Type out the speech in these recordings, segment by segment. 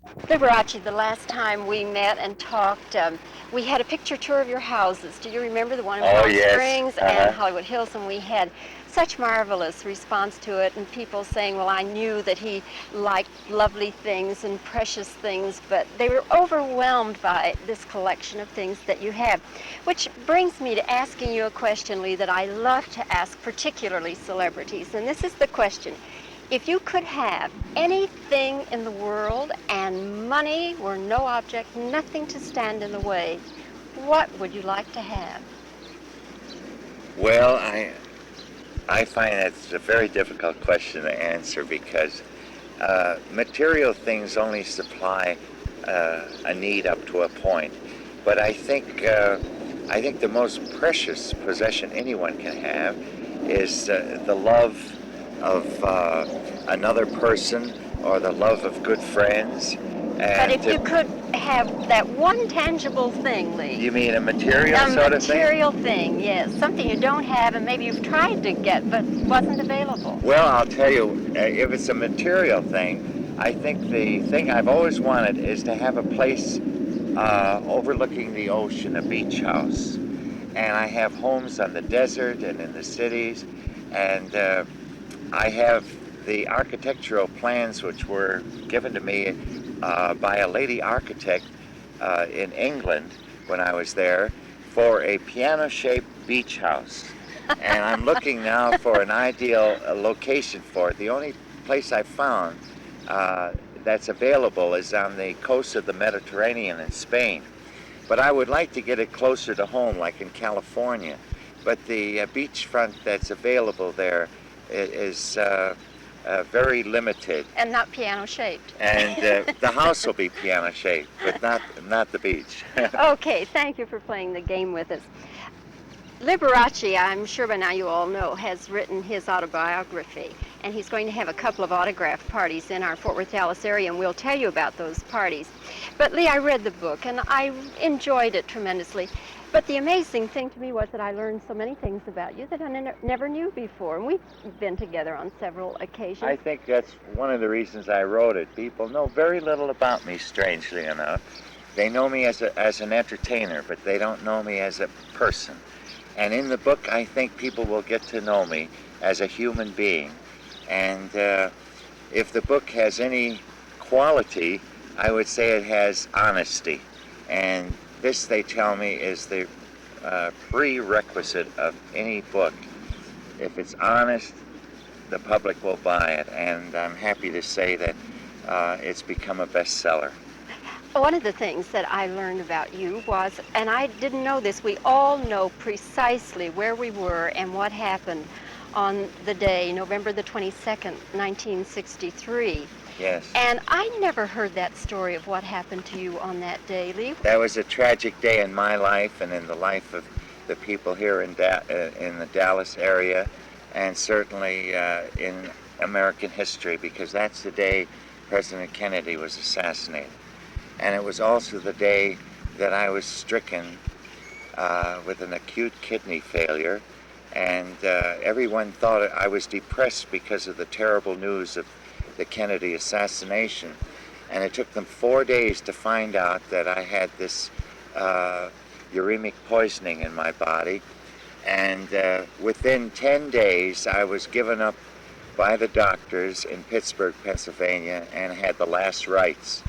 Liberace, the last time we met and talked, we had a picture tour of your houses. Do you remember the one in Oh Palm yes. Springs and Uh-huh. Hollywood Hills? And we had such marvelous response to it, and people saying, well, I knew that he liked lovely things and precious things, but they were overwhelmed by this collection of things that you have. Which brings me to asking you a question, Lee, that I love to ask, particularly celebrities. And this is the question. If you could have anything in the world and money were no object, nothing to stand in the way, what would you like to have? Well, I find that's a very difficult question to answer because material things only supply a need up to a point. But I think the most precious possession anyone can have is the love of another person or the love of good friends. But And if you could have that one tangible thing, Lee, you mean a material a sort of thing? material thing, yes, something you don't have and maybe you've tried to get but wasn't available. Well, I'll tell you, if it's a material thing, I think the thing I've always wanted is to have a place overlooking the ocean, a beach house. And I have homes on the desert and in the cities, and I have the architectural plans which were given to me by a lady architect in England when I was there for a piano-shaped beach house. And I'm looking now for an ideal location for it. The only place I found that's available is on the coast of the Mediterranean in Spain. But I would like to get it closer to home, like in California. But the beachfront that's available there is very limited. And not piano shaped. And the house will be piano shaped, but not the beach. Okay, thank you for playing the game with us. Liberace, I'm sure by now you all know, has written his autobiography, and he's going to have a couple of autograph parties in our Fort Worth, Dallas area, and we'll tell you about those parties. But Lee, I read the book, and I enjoyed it tremendously. But the amazing thing to me was that I learned so many things about you that I never knew before, and we've been together on several occasions. I think that's one of the reasons I wrote it. People know very little about me, strangely enough. They know me as an entertainer, but they don't know me as a person. And in the book, I think people will get to know me as a human being. And if the book has any quality, I would say it has honesty. And this, they tell me, is the prerequisite of any book. If it's honest, the public will buy it. And I'm happy to say that it's become a bestseller. One of the things that I learned about you was, and I didn't know this, we all know precisely where we were and what happened on the day, November the 22nd, 1963. Yes. And I never heard that story of what happened to you on that day, Lee. That was a tragic day in my life and in the life of the people here in the Dallas area, and certainly in American history, because that's the day President Kennedy was assassinated. And it was also the day that I was stricken with an acute kidney failure, and everyone thought I was depressed because of the terrible news of the Kennedy assassination. And it took them 4 days to find out that I had this uremic poisoning in my body. And within 10 days, I was given up by the doctors in Pittsburgh, Pennsylvania, and had the last rites.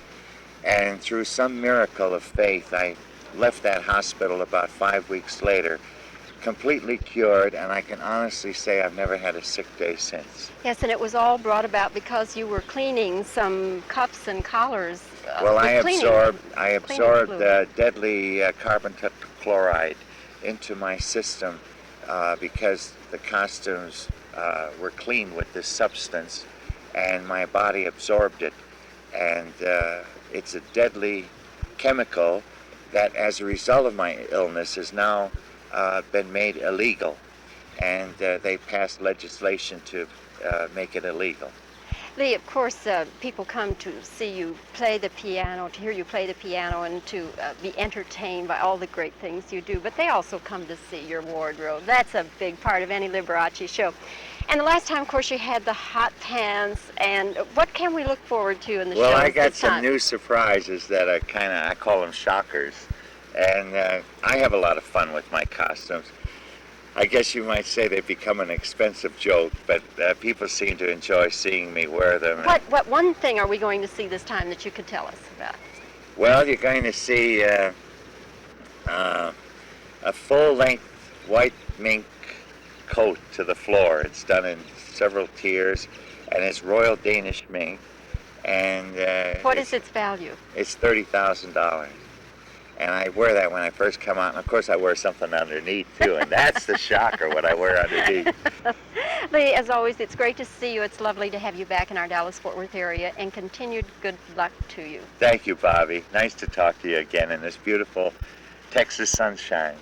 And through some miracle of faith, I left that hospital about 5 weeks later, completely cured, and I can honestly say I've never had a sick day since. Yes, and it was all brought about because you were cleaning some cups and collars. Well, I absorbed fluid. deadly carbon tetrachloride into my system because the costumes were cleaned with this substance, and my body absorbed it. And it's a deadly chemical that, as a result of my illness, has now been made illegal. And they passed legislation to make it illegal. Lee, of course, people come to see you play the piano, to hear you play the piano, and to be entertained by all the great things you do. But they also come to see your wardrobe. That's a big part of any Liberace show. And the last time, of course, you had the hot pants. And what can we look forward to in the Well, shows I got this some time? new surprises that are kind of, I call them shockers. And I have a lot of fun with my costumes. I guess you might say they've become an expensive joke, but people seem to enjoy seeing me wear them. What one thing are we going to see this time that you could tell us about? Well, you're going to see a full-length white mink coat to the floor. It's done in several tiers, and it's Royal Danish mink. And What is its value? It's $30,000. And I wear that when I first come out, and of course I wear something underneath too, and that's the shocker, what I wear underneath. Lee, as always, it's great to see you. It's lovely to have you back in our Dallas-Fort Worth area, and continued good luck to you. Thank you, Bobbie. Nice to talk to you again in this beautiful Texas sunshine.